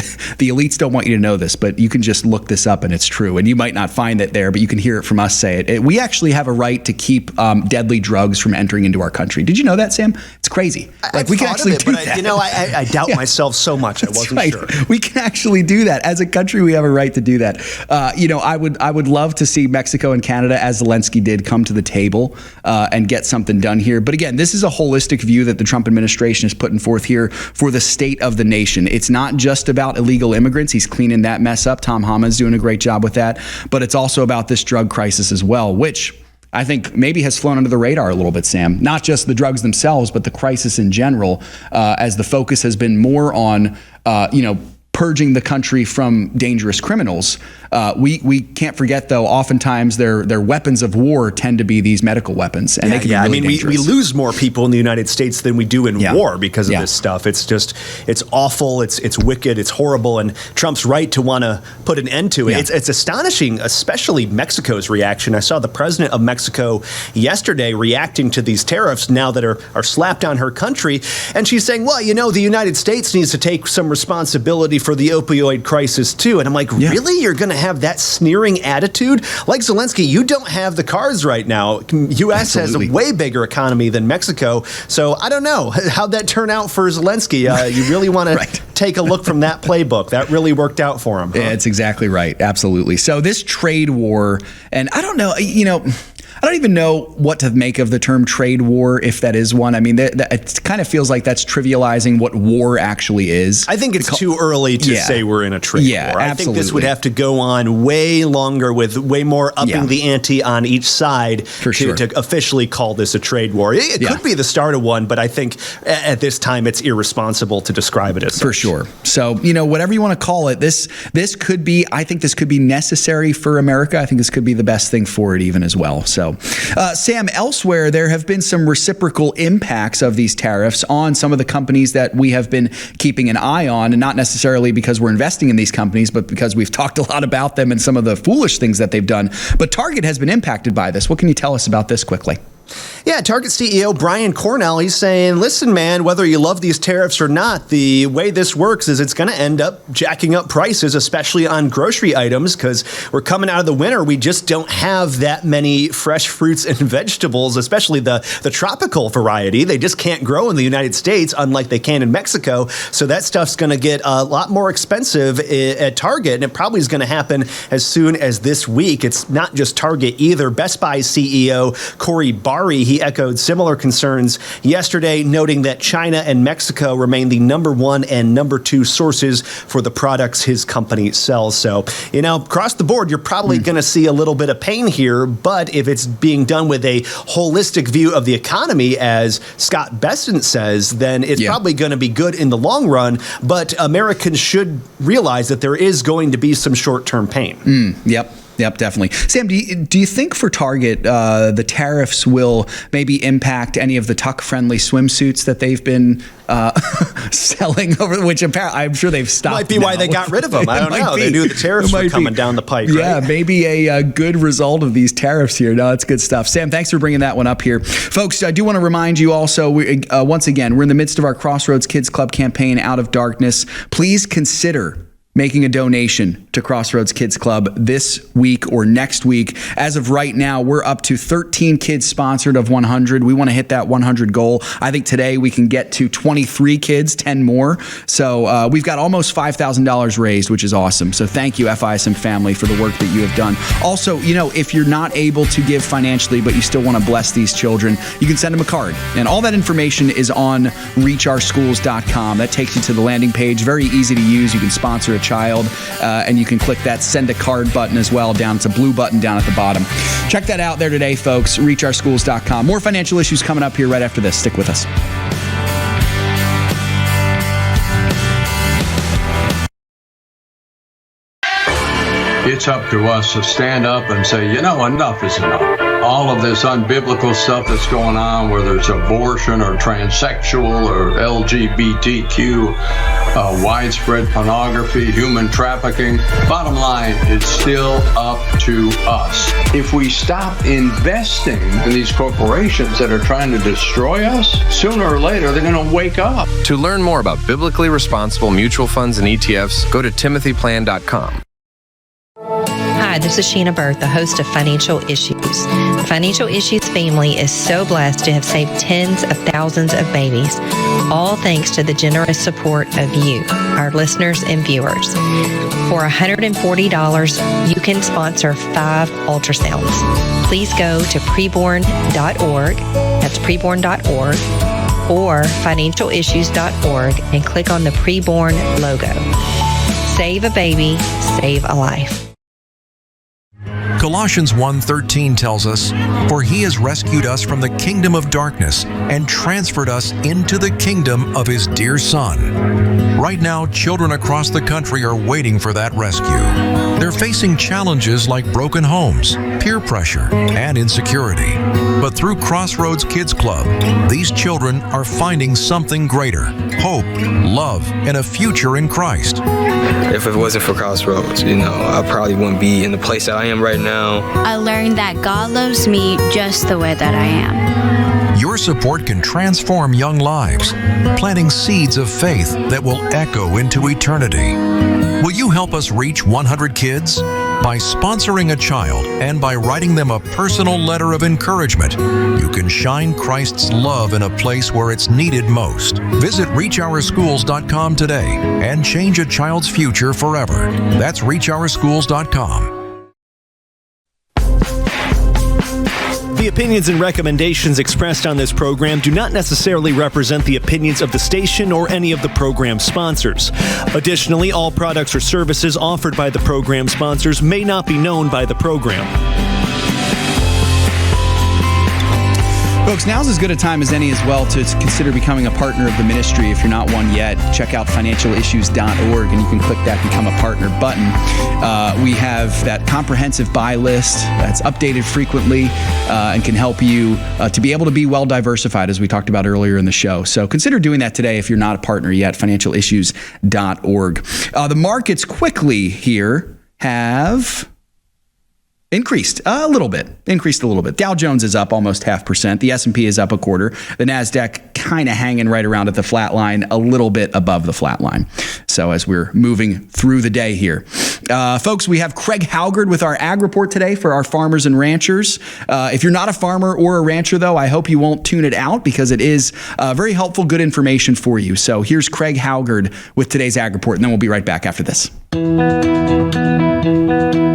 elites don't want you to know this, but you can just look this up and it's true. And you might not find it there, but you can hear it from us say it. We actually have a right to keep deadly drugs from entering into our country. Did you know that, Sam? It's crazy. We can actually do that. I doubt myself so much. I wasn't sure. We can actually do that. As a country, we have a right to do that. I would love to see Mexico and Canada, as Zelensky did, come to the table and get something done here. But again, this is a holistic view that the Trump administration is putting forth here for the state of the nation. It's not just about illegal immigrants. He's cleaning that mess up. Tom Hamma's doing a great job with that. But it's also about this drug crisis as well, which I think maybe has flown under the radar a little bit, Sam. Not just the drugs themselves, but the crisis in general, as the focus has been more on, purging the country from dangerous criminals. We can't forget, though, oftentimes their weapons of war tend to be these medical weapons, and they can be really dangerous. We lose more people in the United States than we do in war because of this stuff. It's awful, it's wicked, it's horrible, and Trump's right to want to put an end to it. It's astonishing, especially Mexico's reaction. I saw the president of Mexico yesterday reacting to these tariffs now that are slapped on her country, and she's saying, well, the United States needs to take some responsibility for the opioid crisis too. And I'm like, really? You're going to have that sneering attitude? Like Zelensky, you don't have the cards right now. U.S. has a way bigger economy than Mexico. So I don't know. How'd that turn out for Zelensky? You really want to take a look from that playbook. That really worked out for him. Huh? Yeah, it's exactly right. Absolutely. So this trade war, and I don't know, I don't even know what to make of the term trade war, if that is one. I mean, it kind of feels like that's trivializing what war actually is. I think it's too early to say we're in a trade war. I think this would have to go on way longer with way more upping the ante on each side to officially call this a trade war. It could be the start of one, but I think at this time it's irresponsible to describe it as such. For sure. So, whatever you want to call it, this could be, I think this could be necessary for America. I think this could be the best thing for it even as well. So, Sam, elsewhere, there have been some reciprocal impacts of these tariffs on some of the companies that we have been keeping an eye on, and not necessarily because we're investing in these companies, but because we've talked a lot about them and some of the foolish things that they've done. But Target has been impacted by this. What can you tell us about this quickly? Yeah, Target CEO Brian Cornell, he's saying, listen, man, whether you love these tariffs or not, the way this works is it's going to end up jacking up prices, especially on grocery items, because we're coming out of the winter. We just don't have that many fresh fruits and vegetables, especially the tropical variety. They just can't grow in the United States, unlike they can in Mexico. So that stuff's going to get a lot more expensive at Target, and it probably is going to happen as soon as this week. It's not just Target either. Best Buy CEO Corey Barry, he he echoed similar concerns yesterday, noting that China and Mexico remain the number one and number two sources for the products his company sells. So, across the board, you're probably going to see a little bit of pain here, but if it's being done with a holistic view of the economy, as Scott Bessent says, then it's probably going to be good in the long run, but Americans should realize that there is going to be some short-term pain. Yep, definitely. Sam, do you think for Target, the tariffs will maybe impact any of the tuck-friendly swimsuits that they've been selling over, which apparently I'm sure they've stopped. Might be why they got rid of them. I don't know. They knew the tariffs were coming down the pike. Yeah, maybe a good result of these tariffs here. No, it's good stuff. Sam, thanks for bringing that one up here. Folks, I do want to remind you also, once again, we're in the midst of our Crossroads Kids Club campaign, Out of Darkness. Please consider making a donation to Crossroads Kids Club this week or next week. As of right now, we're up to 13 kids sponsored of 100. We want to hit that 100 goal. I think today we can get to 23 kids, 10 more. So we've got almost $5,000 raised, which is awesome. So thank you, FISM family, for the work that you have done. Also, if you're not able to give financially, but you still want to bless these children, you can send them a card. And all that information is on reachourschools.com. That takes you to the landing page. Very easy to use. You can sponsor a child, and you can click that send a card button as well down. It's a blue button down at the bottom. Check that out there today, folks. reachourschools.com. More financial issues coming up here right after this. Stick with us. It's up to us to stand up and say, enough is enough. All of this unbiblical stuff that's going on, whether it's abortion or transsexual or LGBTQ, widespread pornography, human trafficking. Bottom line, it's still up to us. If we stop investing in these corporations that are trying to destroy us, sooner or later they're going to wake up. To learn more about biblically responsible mutual funds and ETFs, go to timothyplan.com. Hi, this is Sheena Bird, the host of Financial Issues. The Financial Issues family is so blessed to have saved tens of thousands of babies, all thanks to the generous support of you, our listeners and viewers. For $140, you can sponsor 5 ultrasounds. Please go to preborn.org, that's preborn.org, or financialissues.org and click on the Preborn logo. Save a baby, save a life. Colossians 1:13 tells us, "For he has rescued us from the kingdom of darkness and transferred us into the kingdom of his dear Son." Right now, children across the country are waiting for that rescue. They're facing challenges like broken homes, peer pressure, and insecurity. But through Crossroads Kids Club, these children are finding something greater: hope, love, and a future in Christ. If it wasn't for Crossroads, I probably wouldn't be in the place that I am right now. I learned that God loves me just the way that I am. Your support can transform young lives, planting seeds of faith that will echo into eternity. Will you help us reach 100 kids? By sponsoring a child and by writing them a personal letter of encouragement, you can shine Christ's love in a place where it's needed most. Visit reachOurschools.com today and change a child's future forever. That's reachOurschools.com. The opinions and recommendations expressed on this program do not necessarily represent the opinions of the station or any of the program sponsors. Additionally, all products or services offered by the program sponsors may not be known by the program. Folks, now's as good a time as any as well to consider becoming a partner of the ministry. If you're not one yet, check out financialissues.org and you can click that Become a Partner button. We have that comprehensive buy list that's updated frequently and can help you to be able to be well diversified, as we talked about earlier in the show. So consider doing that today if you're not a partner yet, financialissues.org. The markets quickly here have increased a little bit. Dow Jones is up almost 0.5%. The S&P is up 0.25%. The NASDAQ kind of hanging right around at the flat line, a little bit above the flat line. So as we're moving through the day here. Folks, we have Craig Haugaard with our ag report today for our farmers and ranchers. If you're not a farmer or a rancher, though, I hope you won't tune it out because it is very helpful, good information for you. So here's Craig Haugaard with today's ag report, and then we'll be right back after this.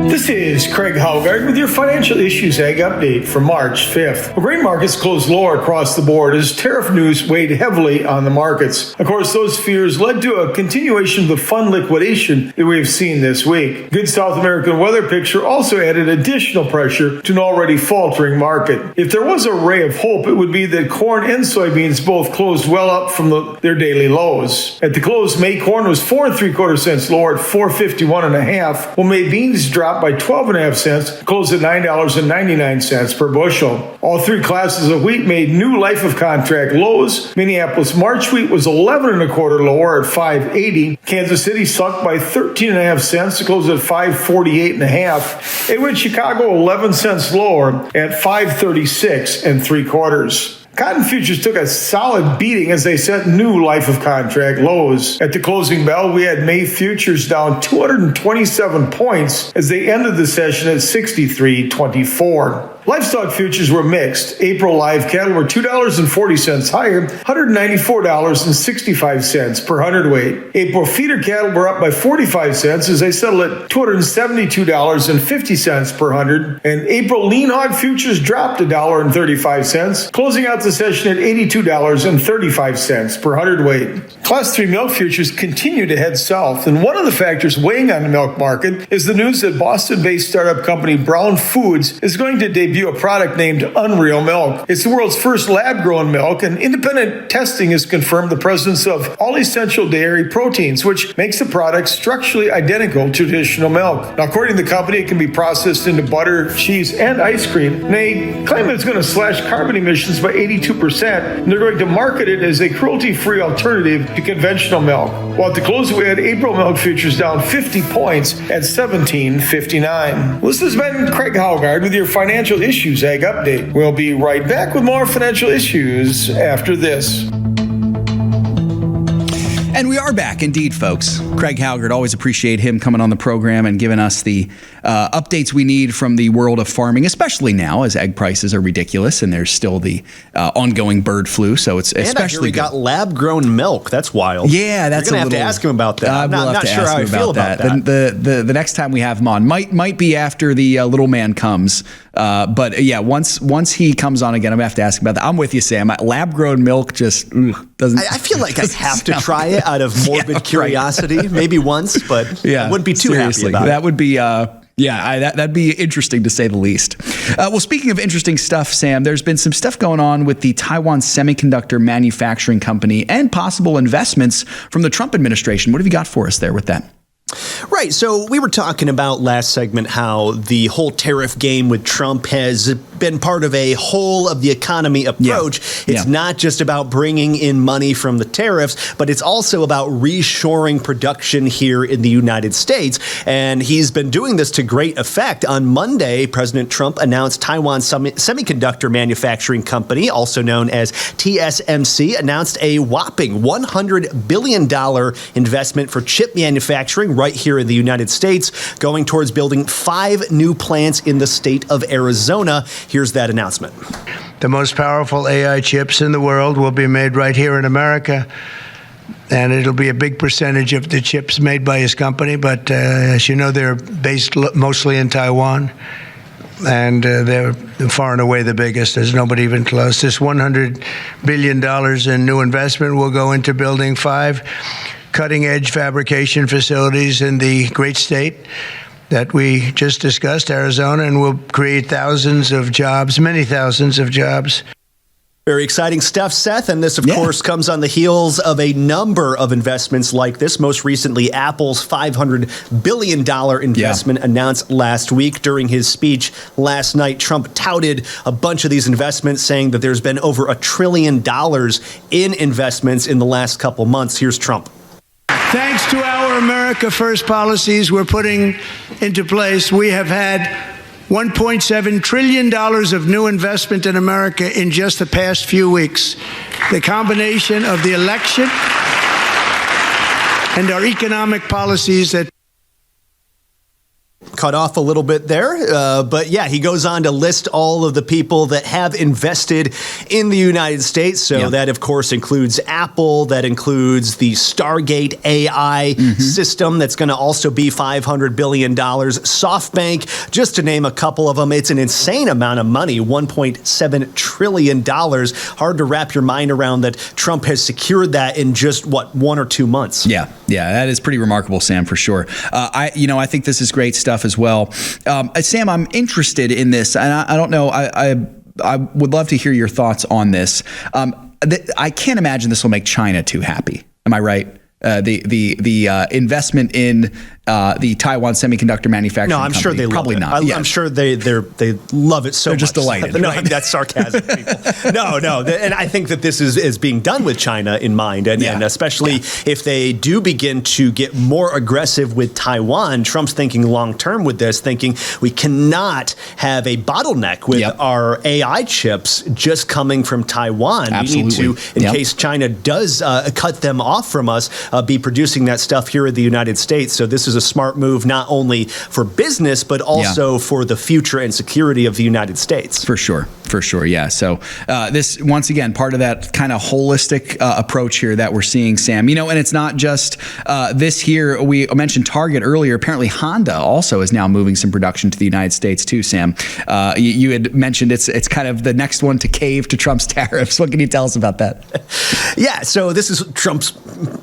This This is Craig Haugaard with your Financial Issues Ag Update for March 5th. Grain markets closed lower across the board as tariff news weighed heavily on the markets. Of course, those fears led to a continuation of the fund liquidation that we have seen this week. Good South American weather picture also added additional pressure to an already faltering market. If there was a ray of hope, it would be that corn and soybeans both closed well up from their daily lows. At the close, May corn was 4 3/4 cents lower at $4.51.5, while May beans dropped by 12.5 cents, closed at $9.99 per bushel. All three classes of wheat made new life of contract lows. Minneapolis March wheat was 11 1/4 lower at $5.80. Kansas City sunk by 13.5 cents to close at $5.48.5. It went Chicago 11 cents lower at $5.36 3/4. Cotton futures took a solid beating as they set new life of contract lows. At the closing bell, we had May futures down 227 points as they ended the session at 63.24. Livestock futures were mixed. April live cattle were $2.40 higher, $194.65 per hundredweight. April feeder cattle were up by 45 cents as they settled at $272.50 per hundred. And April lean hog futures dropped $1.35, closing out the session at $82.35 per hundredweight. Class 3 milk futures continue to head south, and one of the factors weighing on the milk market is the news that Boston-based startup company Brown Foods is going to debut a product named Unreal Milk. It's the world's first lab-grown milk, and independent testing has confirmed the presence of all essential dairy proteins, which makes the product structurally identical to traditional milk. Now, according to the company, it can be processed into butter, cheese, and ice cream. And they claim that it's going to slash carbon emissions by 82%, and they're going to market it as a cruelty-free alternative to conventional milk. While at the close, we had April milk futures down 50 points at $17.59. Well, this has been Craig Haugaard with your Financial Issues Ag Update. We'll be right back with more financial issues after this. And we are back, indeed, folks. Craig Haugaard, always appreciate him coming on the program and giving us the updates we need from the world of farming, especially now as egg prices are ridiculous and there's still the ongoing bird flu. So it's especially we got lab-grown milk. That's wild. Yeah, that's You're going to have to ask him about that. I'm not sure how I feel about that. The next time we have him on might be after the little man comes. But yeah, once he comes on again, I'm going to have to ask him about that. I'm with you, Sam. Lab-grown milk just doesn't. I feel like I have to try it out of morbid curiosity, right. Maybe once, but I wouldn't be too happy about it. That would be, that'd be interesting to say the least. Well, speaking of interesting stuff, Sam, there's been some stuff going on with the Taiwan Semiconductor Manufacturing Company and possible investments from the Trump administration. What have you got for us there with that? Right. So we were talking about last segment how the whole tariff game with Trump has been part of a whole of the economy approach. It's not just about bringing in money from the tariffs, but it's also about reshoring production here in the United States. And he's been doing this to great effect. On Monday, President Trump announced Taiwan Semiconductor Manufacturing Company, also known as TSMC, announced a whopping $100 billion investment for chip manufacturing right here in the United States, going towards building 5 new plants in the state of Arizona. Here's that announcement. The most powerful AI chips in the world will be made right here in America, and it'll be a big percentage of the chips made by his company. But as you know, they're based mostly in Taiwan, and they're far and away the biggest. There's nobody even close. This $100 billion in new investment will go into building 5 cutting-edge fabrication facilities in the great state that we just discussed, Arizona, and will create thousands of jobs, many thousands of jobs. Very exciting stuff, Seth. And this, of course, comes on the heels of a number of investments like this. Most recently, Apple's $500 billion investment announced last week. During his speech last night, Trump touted a bunch of these investments, saying that there's been over $1 trillion in investments in the last couple months. Here's Trump. Thanks to our America First policies we're putting into place, we have had $1.7 trillion of new investment in America in just the past few weeks. The combination of the election and our economic policies that cut off a little bit there. But yeah, he goes on to list all of the people that have invested in the United States. So that, of course, includes Apple. That includes the Stargate AI system that's going to also be $500 billion. SoftBank, just to name a couple of them. It's an insane amount of money, $1.7 trillion. Hard to wrap your mind around that Trump has secured that in just, 1 or 2 months. Yeah, that is pretty remarkable, Sam, for sure. I think this is great stuff as well. Sam, I'm interested in this, and I don't know, I would love to hear your thoughts on this. I can't imagine this will make China too happy. Am I right? The investment in the Taiwan semiconductor manufacturing No, I'm company. sure they probably love it. not. I'm sure they love it so much. They're just delighted. No, right? that's sarcasm, people. No. And I think that this is being done with China in mind. And especially if they do begin to get more aggressive with Taiwan, Trump's thinking long-term with this, thinking we cannot have a bottleneck with our AI chips just coming from Taiwan. Absolutely. We need to, in case China does cut them off from us, be producing that stuff here in the United States. So this is a smart move, not only for business, but also for the future and security of the United States. For sure. Yeah. So this, once again, part of that kind of holistic approach here that we're seeing, Sam, and it's not just this here. We mentioned Target earlier. Apparently Honda also is now moving some production to the United States too, Sam. You had mentioned it's kind of the next one to cave to Trump's tariffs. What can you tell us about that? Yeah. So this is Trump's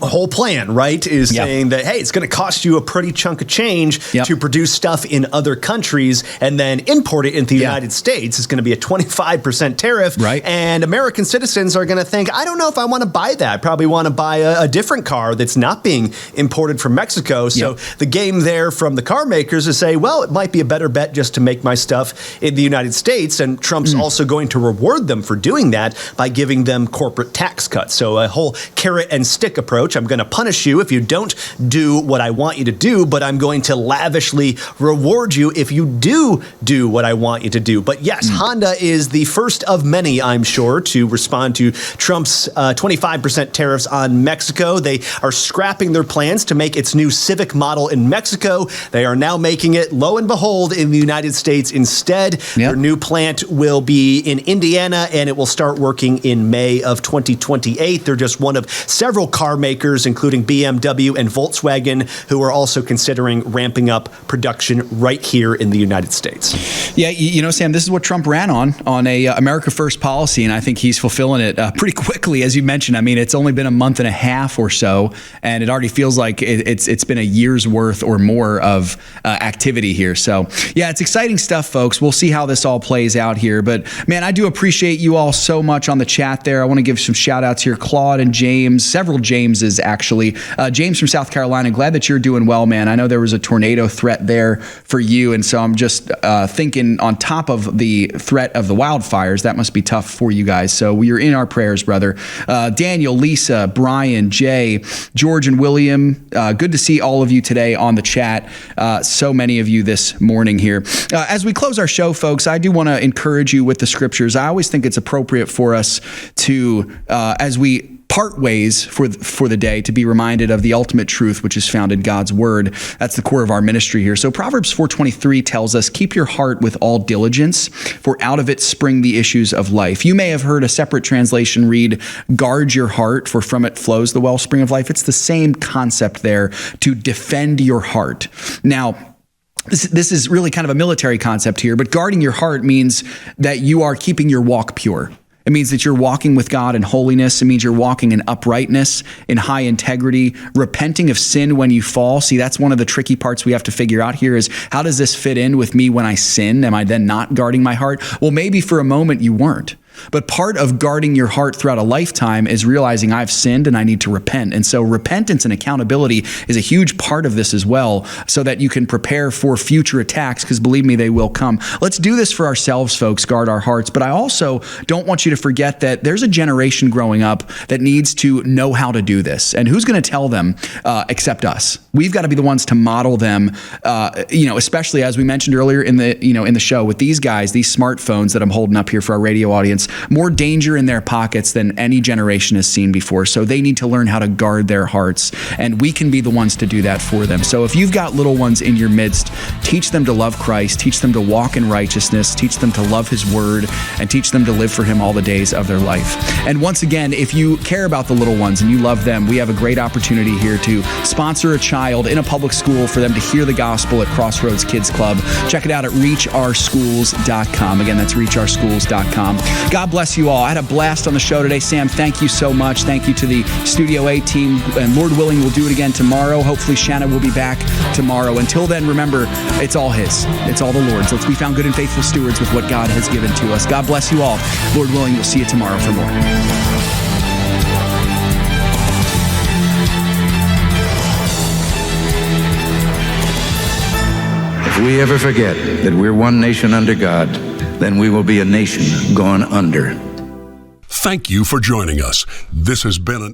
whole plan, right? Is saying that, hey, it's going to cost you a pretty chunk of change to produce stuff in other countries and then import it into the United States. It's going to be a 25% tariff. Right. And American citizens are going to think, I don't know if I want to buy that. I probably want to buy a different car that's not being imported from Mexico. So the game there from the car makers is say, well, it might be a better bet just to make my stuff in the United States. And Trump's also going to reward them for doing that by giving them corporate tax cuts. So a whole carrot and stick approach. I'm going to punish you if you don't do what I want you to do, but I'm going to lavishly reward you if you do what I want you to do. But yes, Honda is the first of many, I'm sure, to respond to Trump's 25% tariffs on Mexico. They are scrapping their plans to make its new Civic model in Mexico. They are now making it, lo and behold, in the United States instead. Their new plant will be in Indiana, and it will start working in May of 2028. They're just one of several car makers, including BMW and Volkswagen, who are also considering ramping up production right here in the United States. Yeah, Sam, this is what Trump ran on a America First policy, and I think he's fulfilling it pretty quickly, as you mentioned. I mean, it's only been a month and a half or so, and it already feels like it's been a year's worth or more of activity here. So, yeah, it's exciting stuff, folks. We'll see how this all plays out here. But, man, I do appreciate you all so much on the chat there. I want to give some shout-outs here. Claude and James, several Jameses, actually. James from South Carolina, glad that you're doing well, man. I know there was a tornado threat there for you, and so I'm just thinking on top of the threat of the wildfires, that must be tough for you guys. So you're in our prayers, brother. Daniel, Lisa, Brian, Jay, George, and William, good to see all of you today on the chat. So many of you this morning here. As we close our show, folks, I do want to encourage you with the scriptures. I always think it's appropriate for us to, as we part ways for the day, to be reminded of the ultimate truth, which is found in God's word. That's the core of our ministry here. So Proverbs 4:23 tells us, keep your heart with all diligence, for out of it spring the issues of life. You may have heard a separate translation read, guard your heart, for from it flows the wellspring of life. It's the same concept there, to defend your heart. Now, this is really kind of a military concept here, but guarding your heart means that you are keeping your walk pure. It means that you're walking with God in holiness. It means you're walking in uprightness, in high integrity, repenting of sin when you fall. See, that's one of the tricky parts we have to figure out here is, how does this fit in with me when I sin? Am I then not guarding my heart? Well, maybe for a moment you weren't. But part of guarding your heart throughout a lifetime is realizing I've sinned and I need to repent. And so repentance and accountability is a huge part of this as well, so that you can prepare for future attacks, because believe me, they will come. Let's do this for ourselves, folks, guard our hearts. But I also don't want you to forget that there's a generation growing up that needs to know how to do this. And who's going to tell them except us? We've got to be the ones to model them, especially as we mentioned earlier in the show with these guys, these smartphones that I'm holding up here for our radio audience. more danger in their pockets than any generation has seen before. So they need to learn how to guard their hearts, and we can be the ones to do that for them. So if you've got little ones in your midst, teach them to love Christ, teach them to walk in righteousness, teach them to love his word, and teach them to live for him all the days of their life. And once again, if you care about the little ones and you love them, we have a great opportunity here to sponsor a child in a public school for them to hear the gospel at Crossroads Kids Club. Check it out at reachourschools.com. Again, that's reachourschools.com. God bless you all. I had a blast on the show today. Sam, thank you so much. Thank you to the Studio A team. And Lord willing, we'll do it again tomorrow. Hopefully, Shanna will be back tomorrow. Until then, remember, it's all his. It's all the Lord's. Let's be found good and faithful stewards with what God has given to us. God bless you all. Lord willing, we'll see you tomorrow for more. If we ever forget that we're one nation under God, then we will be a nation gone under. Thank you for joining us. This has been an